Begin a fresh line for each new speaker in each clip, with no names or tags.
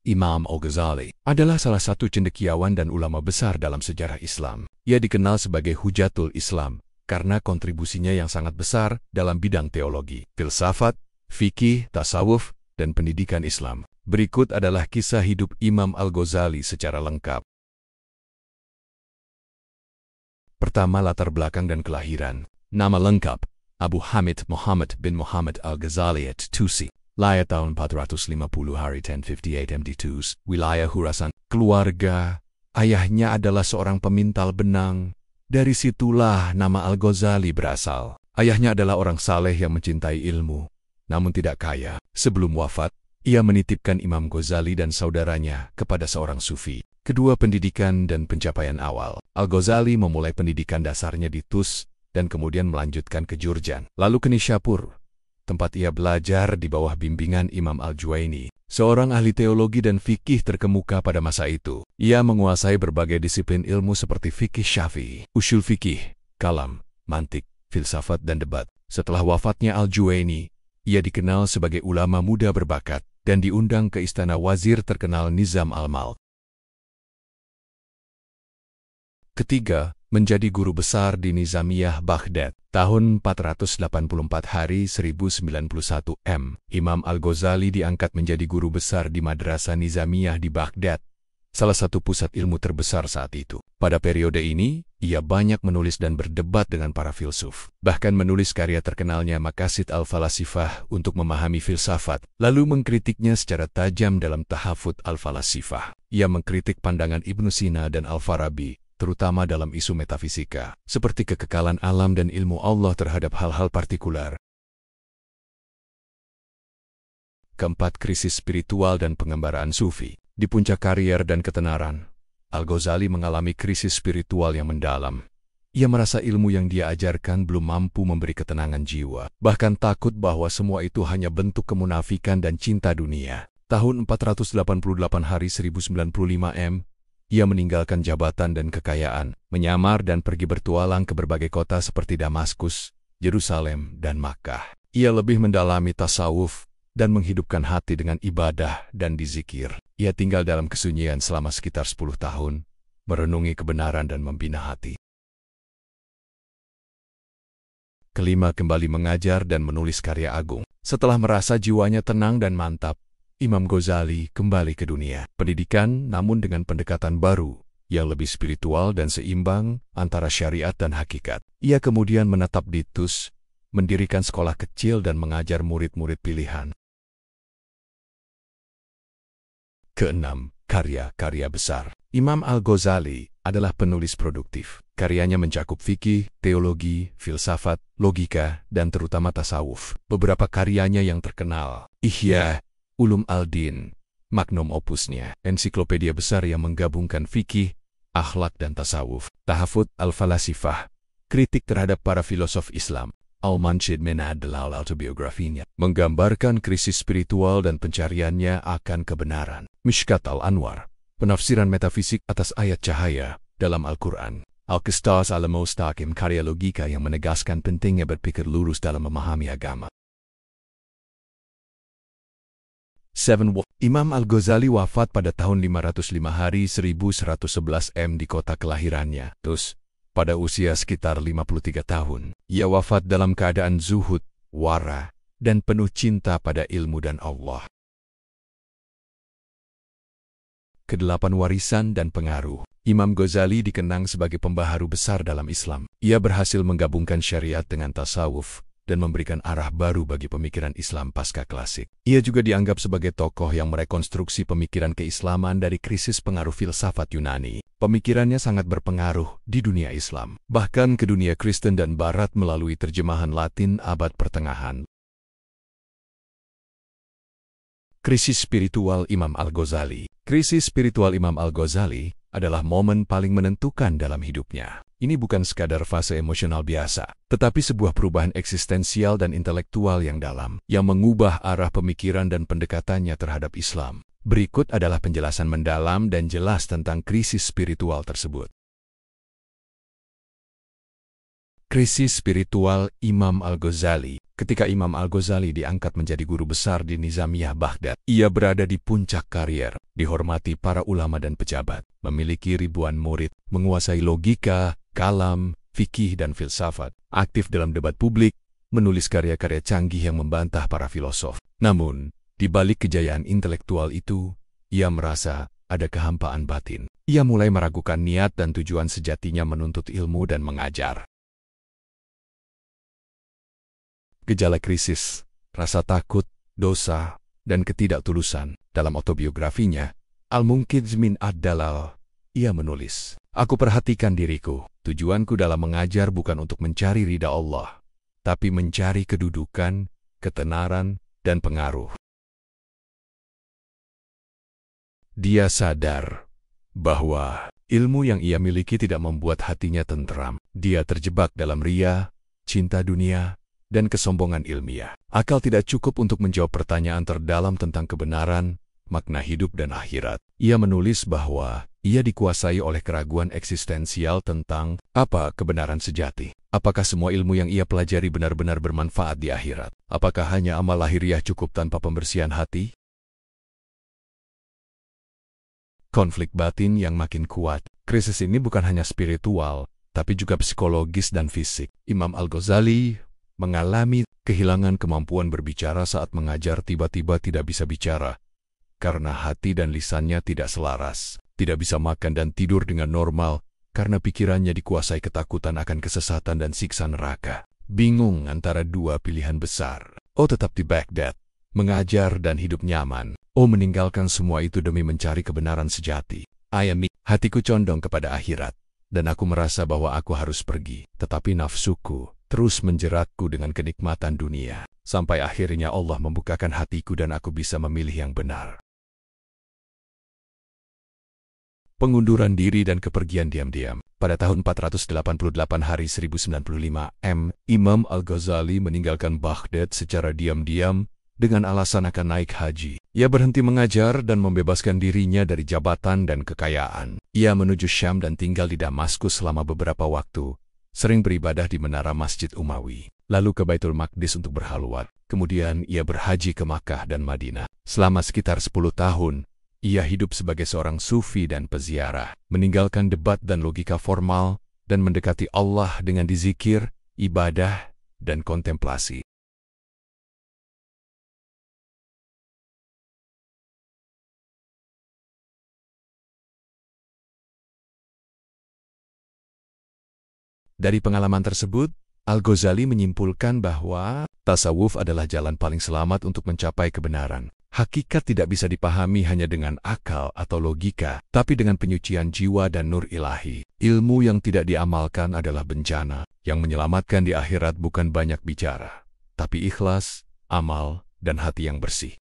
Imam Al-Ghazali adalah salah satu cendekiawan dan ulama besar dalam sejarah Islam. Ia dikenal sebagai Hujatul Islam karena kontribusinya yang sangat besar dalam bidang teologi, filsafat, fikih, tasawuf, dan pendidikan Islam. Berikut adalah kisah hidup Imam Al-Ghazali secara lengkap. Pertama, latar belakang dan kelahiran. Nama lengkap, Abu Hamid Muhammad bin Muhammad Al-Ghazali at-Tusi. Lahir tahun 450 hari 1058 MD2, wilayah Khurasan. Keluarga, ayahnya adalah seorang pemintal benang. Dari situlah nama Al-Ghazali berasal. Ayahnya adalah orang saleh yang mencintai ilmu, namun tidak kaya. Sebelum wafat, ia menitipkan Imam Ghazali dan saudaranya kepada seorang sufi. Kedua pendidikan dan pencapaian awal. Al-Ghazali memulai pendidikan dasarnya di Tus dan kemudian melanjutkan ke Jurjan, lalu ke Nishapur, tempat ia belajar di bawah bimbingan Imam Al-Juwaini, seorang ahli teologi dan fikih terkemuka pada masa itu. Ia menguasai berbagai disiplin ilmu seperti fikih Syafi'i, usul fikih, kalam, mantik, filsafat, dan debat. Setelah wafatnya Al-Juwaini, ia dikenal sebagai ulama muda berbakat dan diundang ke istana wazir terkenal Nizam al-Mulk. Ketiga, menjadi guru besar di Nizamiyah Baghdad. Tahun 484 hari 1091 M. Imam Al-Ghazali diangkat menjadi guru besar di Madrasah Nizamiyah di Baghdad, salah satu pusat ilmu terbesar saat itu. Pada periode ini, ia banyak menulis dan berdebat dengan para filsuf. Bahkan menulis karya terkenalnya Maqasid al-Falasifah untuk memahami filsafat, lalu mengkritiknya secara tajam dalam Tahafut al-Falasifah. Ia mengkritik pandangan Ibnu Sina dan Al-Farabi, terutama dalam isu metafisika, seperti kekekalan alam dan ilmu Allah terhadap hal-hal partikular. Keempat, krisis spiritual dan pengembaraan sufi. Di puncak karier dan ketenaran, Al-Ghazali mengalami krisis spiritual yang mendalam. Ia merasa ilmu yang dia ajarkan belum mampu memberi ketenangan jiwa, bahkan takut bahwa semua itu hanya bentuk kemunafikan dan cinta dunia. Tahun 488 hari 1095 M, ia meninggalkan jabatan dan kekayaan, menyamar dan pergi bertualang ke berbagai kota seperti Damaskus, Yerusalem, dan Makkah. Ia lebih mendalami tasawuf dan menghidupkan hati dengan ibadah dan dizikir. Ia tinggal dalam kesunyian selama sekitar 10 tahun, merenungi kebenaran dan membina hati. Kelima, kembali mengajar dan menulis karya agung. Setelah merasa jiwanya tenang dan mantap, Imam Ghazali kembali ke dunia pendidikan, namun dengan pendekatan baru yang lebih spiritual dan seimbang antara syariat dan hakikat. Ia kemudian menetap di Tus, mendirikan sekolah kecil dan mengajar murid-murid pilihan. Keenam, karya-karya besar. Imam Al-Ghazali adalah penulis produktif. Karyanya mencakup fikih, teologi, filsafat, logika, dan terutama tasawuf. Beberapa karyanya yang terkenal: Ihya Ulum al-Din, magnum opusnya, ensiklopedia besar yang menggabungkan fikih, akhlak, dan tasawuf. Tahafut al-Falasifah, kritik terhadap para filosof Islam. Al-Manshid min ad-Dalal, autobiografinya, menggambarkan krisis spiritual dan pencariannya akan kebenaran. Mishkat al-Anwar, penafsiran metafisik atas ayat cahaya dalam Al-Quran. Al-Qistas al-Mustaqim, karya logika yang menegaskan pentingnya berpikir lurus dalam memahami agama. 7. Imam Al-Ghazali wafat pada tahun 505 hari 1111 M di kota kelahirannya, Tus, pada usia sekitar 53 tahun. Ia wafat dalam keadaan zuhud, wara, dan penuh cinta pada ilmu dan Allah. Kedelapan, warisan dan pengaruh. Imam Ghazali dikenang sebagai pembaharu besar dalam Islam. Ia berhasil menggabungkan syariat dengan tasawuf dan memberikan arah baru bagi pemikiran Islam pasca klasik. Ia juga dianggap sebagai tokoh yang merekonstruksi pemikiran keislaman dari krisis pengaruh filsafat Yunani. Pemikirannya sangat berpengaruh di dunia Islam, bahkan ke dunia Kristen dan Barat melalui terjemahan Latin abad pertengahan. Krisis spiritual Imam Al-Ghazali. Krisis spiritual Imam Al-Ghazali adalah momen paling menentukan dalam hidupnya. Ini bukan sekadar fase emosional biasa, tetapi sebuah perubahan eksistensial dan intelektual yang dalam, yang mengubah arah pemikiran dan pendekatannya terhadap Islam. Berikut adalah penjelasan mendalam dan jelas tentang krisis spiritual tersebut. Krisis spiritual Imam Al-Ghazali. Ketika Imam Al-Ghazali diangkat menjadi guru besar di Nizamiyah Baghdad, ia berada di puncak karier, dihormati para ulama dan pejabat, memiliki ribuan murid, menguasai logika, kalam, fikih dan filsafat, aktif dalam debat publik, menulis karya-karya canggih yang membantah para filosof. Namun, di balik kejayaan intelektual itu, ia merasa ada kehampaan batin. Ia mulai meragukan niat dan tujuan sejatinya menuntut ilmu dan mengajar. Gejala krisis, rasa takut, dosa, dan ketidaktulusan. Dalam autobiografinya, Al-Munqidh min Ad-Dalal, ia menulis, "Aku perhatikan diriku, tujuanku dalam mengajar bukan untuk mencari ridha Allah, tapi mencari kedudukan, ketenaran, dan pengaruh." Dia sadar bahwa ilmu yang ia miliki tidak membuat hatinya tentram. Dia terjebak dalam ria, cinta dunia, dan kesombongan ilmiah. Akal tidak cukup untuk menjawab pertanyaan terdalam tentang kebenaran, makna hidup dan akhirat. Ia menulis bahwa ia dikuasai oleh keraguan eksistensial tentang apa kebenaran sejati. Apakah semua ilmu yang ia pelajari benar-benar bermanfaat di akhirat? Apakah hanya amal lahiriah cukup tanpa pembersihan hati? Konflik batin yang makin kuat. Krisis ini bukan hanya spiritual, tapi juga psikologis dan fisik. Imam Al-Ghazali mengalami kehilangan kemampuan berbicara saat mengajar, tiba-tiba tidak bisa bicara, karena hati dan lisannya tidak selaras. Tidak bisa makan dan tidur dengan normal, karena pikirannya dikuasai ketakutan akan kesesatan dan siksa neraka. Bingung antara dua pilihan besar. Tetap di Baghdad, mengajar dan hidup nyaman. Meninggalkan semua itu demi mencari kebenaran sejati. Hatiku condong kepada akhirat, dan aku merasa bahwa aku harus pergi. Tetapi nafsuku terus menjeratku dengan kenikmatan dunia, sampai akhirnya Allah membukakan hatiku dan aku bisa memilih yang benar. Pengunduran diri dan kepergian diam-diam. Pada tahun 488 hari 1095 Imam Al-Ghazali meninggalkan Baghdad secara diam-diam dengan alasan akan naik haji. Ia berhenti mengajar dan membebaskan dirinya dari jabatan dan kekayaan. Ia menuju Syam dan tinggal di Damaskus selama beberapa waktu, sering beribadah di menara Masjid Umawi, lalu ke Baitul Maqdis untuk berhalwat. Kemudian ia berhaji ke Makkah dan Madinah. Selama sekitar 10 tahun, ia hidup sebagai seorang sufi dan peziarah, meninggalkan debat dan logika formal, dan mendekati Allah dengan dizikir, ibadah, dan kontemplasi. Dari pengalaman tersebut, Al-Ghazali menyimpulkan bahwa tasawuf adalah jalan paling selamat untuk mencapai kebenaran. Hakikat tidak bisa dipahami hanya dengan akal atau logika, tapi dengan penyucian jiwa dan nur ilahi. Ilmu yang tidak diamalkan adalah bencana. Yang menyelamatkan di akhirat bukan banyak bicara, tapi ikhlas, amal, dan hati yang bersih.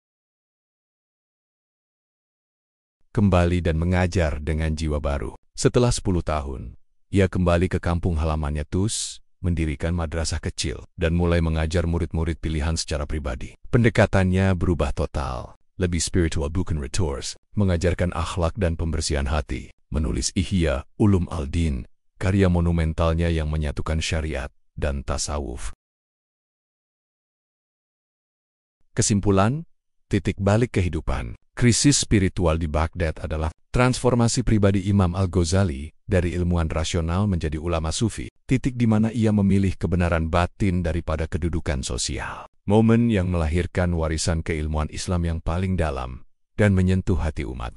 Kembali dan mengajar dengan jiwa baru. Setelah 10 tahun, ia kembali ke kampung halamannya Tus, mendirikan madrasah kecil, dan mulai mengajar murid-murid pilihan secara pribadi. Pendekatannya berubah total, lebih spiritual bukan rhetoric, mengajarkan akhlak dan pembersihan hati, menulis Ihya Ulum al-Din, karya monumentalnya yang menyatukan syariat dan tasawuf. Kesimpulan, titik balik kehidupan. Krisis spiritual di Baghdad adalah transformasi pribadi Imam Al-Ghazali dari ilmuwan rasional menjadi ulama sufi, titik di mana ia memilih kebenaran batin daripada kedudukan sosial. Momen yang melahirkan warisan keilmuan Islam yang paling dalam dan menyentuh hati umat.